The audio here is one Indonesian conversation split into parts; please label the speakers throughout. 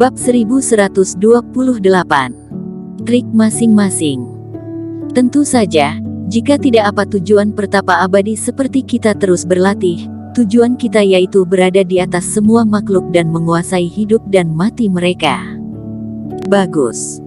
Speaker 1: Bab 1128. Trik masing-masing. Tentu saja, jika tidak apa tujuan pertapa abadi seperti kita terus berlatih, tujuan kita yaitu berada di atas semua makhluk dan menguasai hidup dan mati mereka. Bagus.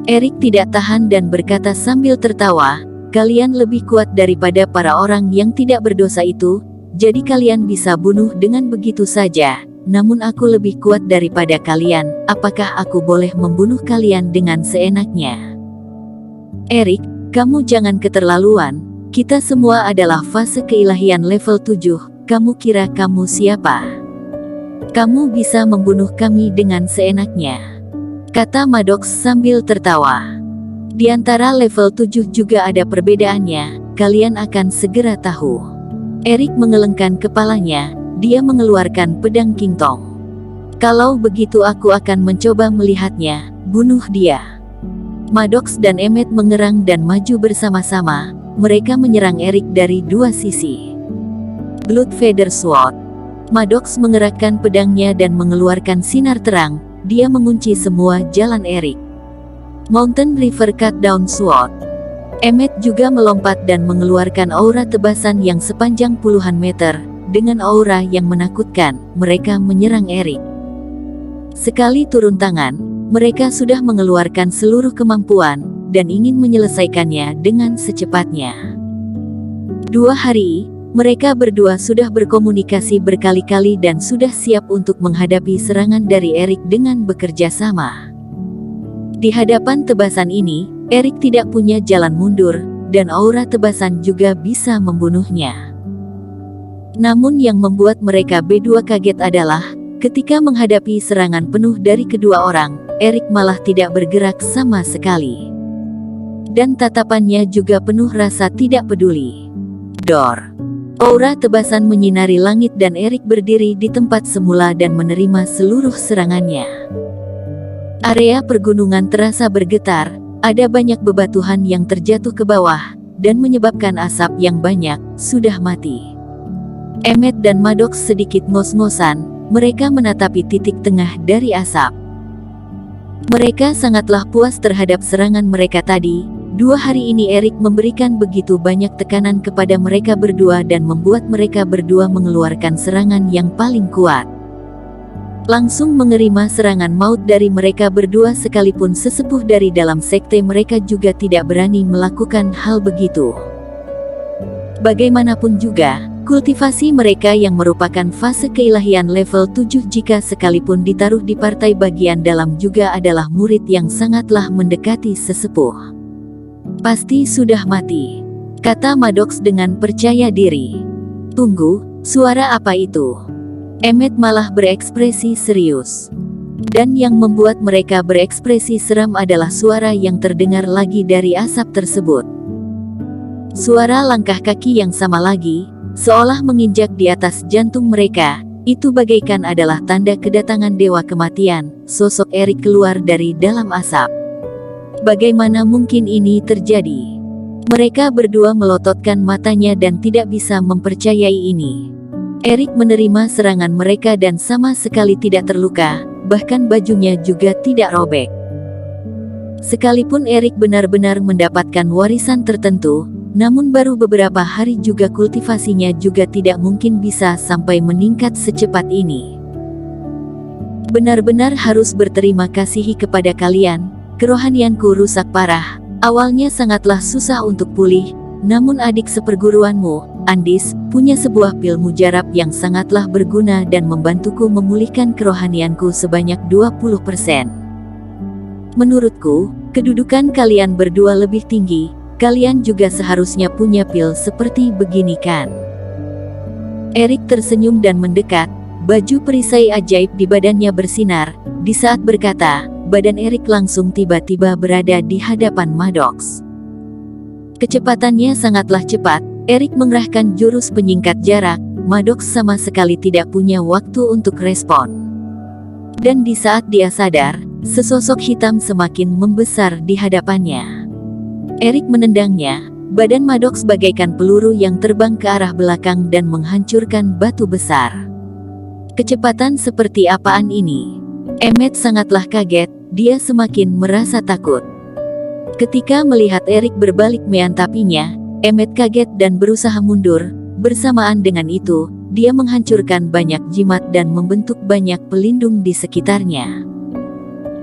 Speaker 1: Erik tidak tahan dan berkata sambil tertawa, kalian lebih kuat daripada para orang yang tidak berdosa itu, jadi kalian bisa bunuh dengan begitu saja. Namun aku lebih kuat daripada kalian, apakah aku boleh membunuh kalian dengan seenaknya? Erik, kamu jangan keterlaluan, kita semua adalah fase keilahian level 7, kamu kira kamu siapa? Kamu bisa membunuh kami dengan seenaknya, kata Maddox sambil tertawa. Di antara level 7 juga ada perbedaannya, kalian akan segera tahu. Erik mengelengkan kepalanya. Dia mengeluarkan pedang King Tong. Kalau begitu aku akan mencoba melihatnya, bunuh dia. Maddox dan Emmet mengerang dan maju bersama-sama, mereka menyerang Erik dari dua sisi. Blood Feather Sword. Maddox mengerakkan pedangnya dan mengeluarkan sinar terang, dia mengunci semua jalan Erik. Mountain River Cut Down Sword. Emmet juga melompat dan mengeluarkan aura tebasan yang sepanjang puluhan meter. Dengan aura yang menakutkan, mereka menyerang Erik. Sekali turun tangan, mereka sudah mengeluarkan seluruh kemampuan, dan ingin menyelesaikannya dengan secepatnya. 2 hari, mereka berdua sudah berkomunikasi berkali-kali dan sudah siap untuk menghadapi serangan dari Erik dengan bekerja sama. Di hadapan tebasan ini, Erik tidak punya jalan mundur, dan aura tebasan juga bisa membunuhnya. Namun yang membuat mereka berdua kaget adalah, ketika menghadapi serangan penuh dari kedua orang, Erik malah tidak bergerak sama sekali. Dan tatapannya juga penuh rasa tidak peduli. Dor. Aura tebasan menyinari langit dan Erik berdiri di tempat semula dan menerima seluruh serangannya. Area pergunungan terasa bergetar, ada banyak bebatuan yang terjatuh ke bawah, dan menyebabkan asap yang banyak, sudah mati. Emmet dan Maddox sedikit ngos-ngosan, mereka menatapi titik tengah dari asap. Mereka sangatlah puas terhadap serangan mereka tadi. 2 hari ini Erik memberikan begitu banyak tekanan kepada mereka berdua dan membuat mereka berdua mengeluarkan serangan yang paling kuat. Langsung mengerima serangan maut dari mereka berdua sekalipun sesepuh dari dalam sekte mereka juga tidak berani melakukan hal begitu. Bagaimanapun juga, kultivasi mereka yang merupakan fase keilahian level 7 jika sekalipun ditaruh di partai bagian dalam juga adalah murid yang sangatlah mendekati sesepuh. Pasti sudah mati, kata Maddox dengan percaya diri. Tunggu, suara apa itu? Emmet malah berekspresi serius. Dan yang membuat mereka berekspresi seram adalah suara yang terdengar lagi dari asap tersebut. Suara langkah kaki yang sama lagi, seolah menginjak di atas jantung mereka, itu bagaikan adalah tanda kedatangan dewa kematian. Sosok Erik keluar dari dalam asap. Bagaimana mungkin ini terjadi? Mereka berdua melototkan matanya dan tidak bisa mempercayai ini. Erik menerima serangan mereka dan sama sekali tidak terluka, bahkan bajunya juga tidak robek. Sekalipun Erik benar-benar mendapatkan warisan tertentu, namun baru beberapa hari juga kultivasinya juga tidak mungkin bisa sampai meningkat secepat ini. Benar-benar harus berterima kasih kepada kalian, kerohanianku rusak parah, awalnya sangatlah susah untuk pulih, namun adik seperguruanmu, Andis, punya sebuah pil mujarab yang sangatlah berguna dan membantuku memulihkan kerohanianku sebanyak 20%. Menurutku, kedudukan kalian berdua lebih tinggi. Kalian juga seharusnya punya pil seperti begini kan? Erik tersenyum dan mendekat, baju perisai ajaib di badannya bersinar. Di saat berkata, badan Erik langsung tiba-tiba berada di hadapan Maddox. Kecepatannya sangatlah cepat, Erik mengerahkan jurus penyingkat jarak, Maddox sama sekali tidak punya waktu untuk respon. Dan di saat dia sadar, sesosok hitam semakin membesar di hadapannya. Erik menendangnya, badan Maddox bagaikan peluru yang terbang ke arah belakang dan menghancurkan batu besar. Kecepatan seperti apaan ini? Emmet sangatlah kaget, dia semakin merasa takut. Ketika melihat Erik berbalik meantapinya, Emmet kaget dan berusaha mundur. Bersamaan dengan itu, dia menghancurkan banyak jimat dan membentuk banyak pelindung di sekitarnya.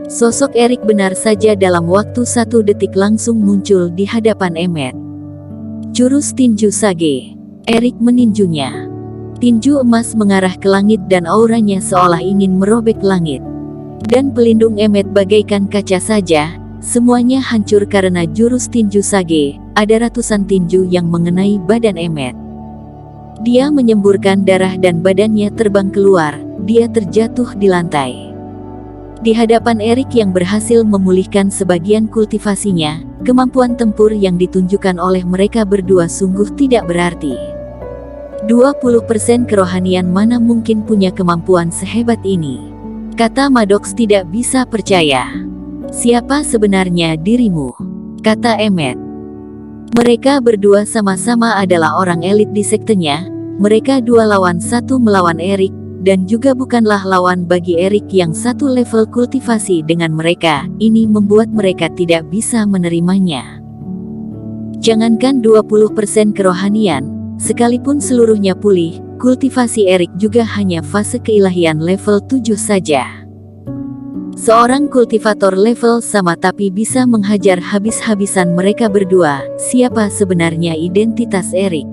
Speaker 1: Sosok Erik benar saja dalam waktu 1 detik langsung muncul di hadapan Emmet. Jurus Tinju Sage. Erik meninjunya. Tinju emas mengarah ke langit dan auranya seolah ingin merobek langit. Dan pelindung Emmet bagaikan kaca saja. Semuanya hancur karena jurus tinju Sage. Ada ratusan tinju yang mengenai badan Emmet. Dia menyemburkan darah dan badannya terbang keluar. Dia terjatuh di lantai. Di hadapan Erik yang berhasil memulihkan sebagian kultivasinya, kemampuan tempur yang ditunjukkan oleh mereka berdua sungguh tidak berarti. 20% kerohanian mana mungkin punya kemampuan sehebat ini? Kata Maddox tidak bisa percaya. Siapa sebenarnya dirimu? Kata Emmet. Mereka berdua sama-sama adalah orang elit di sektenya. Mereka 2 lawan 1 melawan Erik, dan juga bukanlah lawan bagi Erik yang 1 level kultivasi dengan mereka. Ini membuat mereka tidak bisa menerimanya. Jangankan 20% kerohanian, sekalipun seluruhnya pulih, kultivasi Erik juga hanya fase keilahian level 7 saja. Seorang kultivator level sama tapi bisa menghajar habis-habisan mereka berdua. Siapa sebenarnya identitas Erik?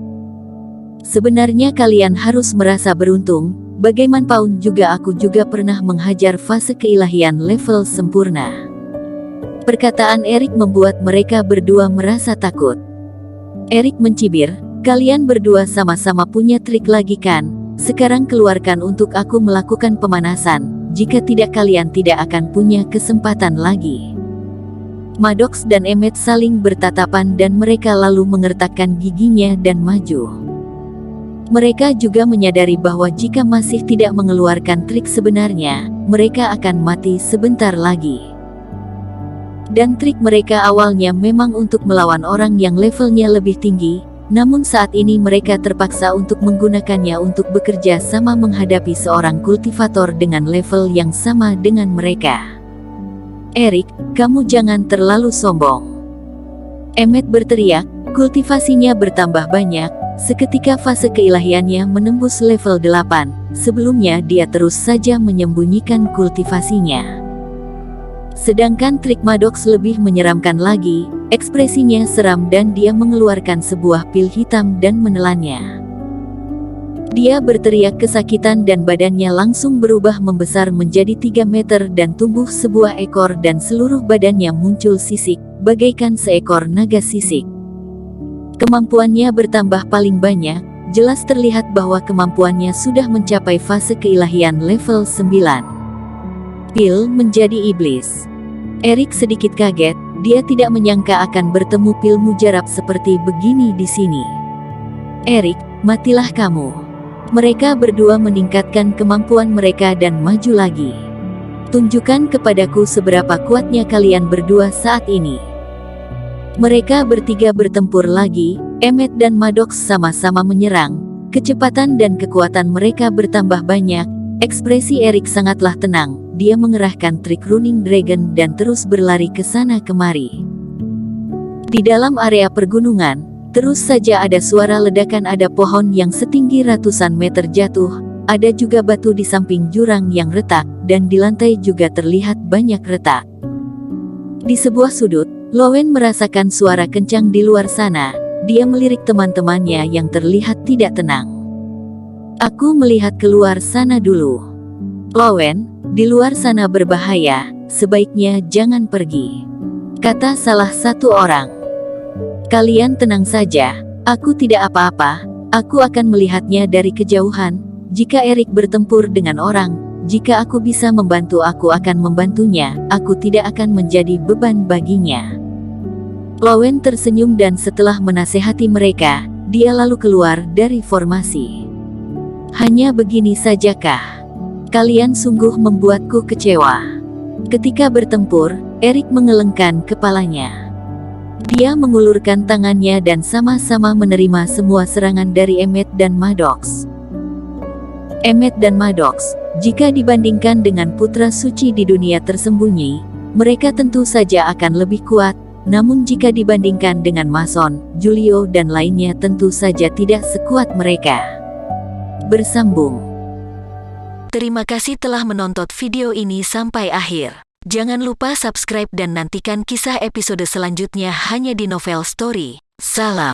Speaker 1: Sebenarnya kalian harus merasa beruntung. Bagaimanapun juga aku juga pernah menghajar fase keilahian level sempurna. Perkataan Erik membuat mereka berdua merasa takut. Erik mencibir, kalian berdua sama-sama punya trik lagi kan? Sekarang keluarkan untuk aku melakukan pemanasan. Jika tidak kalian tidak akan punya kesempatan lagi. Maddox dan Emmet saling bertatapan dan mereka lalu mengertakkan giginya dan maju. Mereka juga menyadari bahwa jika masih tidak mengeluarkan trik sebenarnya, mereka akan mati sebentar lagi. Dan trik mereka awalnya memang untuk melawan orang yang levelnya lebih tinggi, namun saat ini mereka terpaksa untuk menggunakannya untuk bekerja sama menghadapi seorang kultivator dengan level yang sama dengan mereka. Erik, kamu jangan terlalu sombong. Emmet berteriak, kultivasinya bertambah banyak. Seketika fase keilahiannya menembus level 8, sebelumnya dia terus saja menyembunyikan kultivasinya. Sedangkan trik Maddox lebih menyeramkan lagi, ekspresinya seram dan dia mengeluarkan sebuah pil hitam dan menelannya. Dia berteriak kesakitan dan badannya langsung berubah membesar menjadi 3 meter dan tumbuh sebuah ekor dan seluruh badannya muncul sisik, bagaikan seekor naga sisik. Kemampuannya bertambah paling banyak, jelas terlihat bahwa kemampuannya sudah mencapai fase keilahian level 9. Pil menjadi iblis. Erik sedikit kaget, dia tidak menyangka akan bertemu pil mujarab seperti begini di sini. Erik, matilah kamu. Mereka berdua meningkatkan kemampuan mereka dan maju lagi. Tunjukkan kepadaku seberapa kuatnya kalian berdua saat ini. Mereka bertiga bertempur lagi, Emmet dan Maddox sama-sama menyerang. Kecepatan dan kekuatan mereka bertambah banyak. Ekspresi Erik sangatlah tenang. Dia mengerahkan trik Running Dragon dan terus berlari ke sana kemari. Di dalam area pergunungan, terus saja ada suara ledakan, ada pohon yang setinggi ratusan meter jatuh, ada juga batu di samping jurang yang retak, dan di lantai juga terlihat banyak retak. Di sebuah sudut, Lowen merasakan suara kencang di luar sana. Dia melirik teman-temannya yang terlihat tidak tenang. Aku melihat keluar sana dulu. Lowen, di luar sana berbahaya, sebaiknya jangan pergi. Kata salah satu orang. Kalian tenang saja, aku tidak apa-apa, aku akan melihatnya dari kejauhan. Jika Erik bertempur dengan orang, jika aku bisa membantu aku akan membantunya, aku tidak akan menjadi beban baginya. Lowen tersenyum dan setelah menasehati mereka, dia lalu keluar dari formasi. Hanya begini sajakah? Kalian sungguh membuatku kecewa. Ketika bertempur, Erik mengelengkan kepalanya. Dia mengulurkan tangannya dan sama-sama menerima semua serangan dari Emmet dan Maddox. Emmet dan Maddox, jika dibandingkan dengan putra suci di dunia tersembunyi, mereka tentu saja akan lebih kuat. Namun jika dibandingkan dengan Mason, Julio dan lainnya tentu saja tidak sekuat mereka. Bersambung. Terima kasih telah menonton video ini sampai akhir. Jangan lupa subscribe dan nantikan kisah episode selanjutnya hanya di Novel Story. Salam.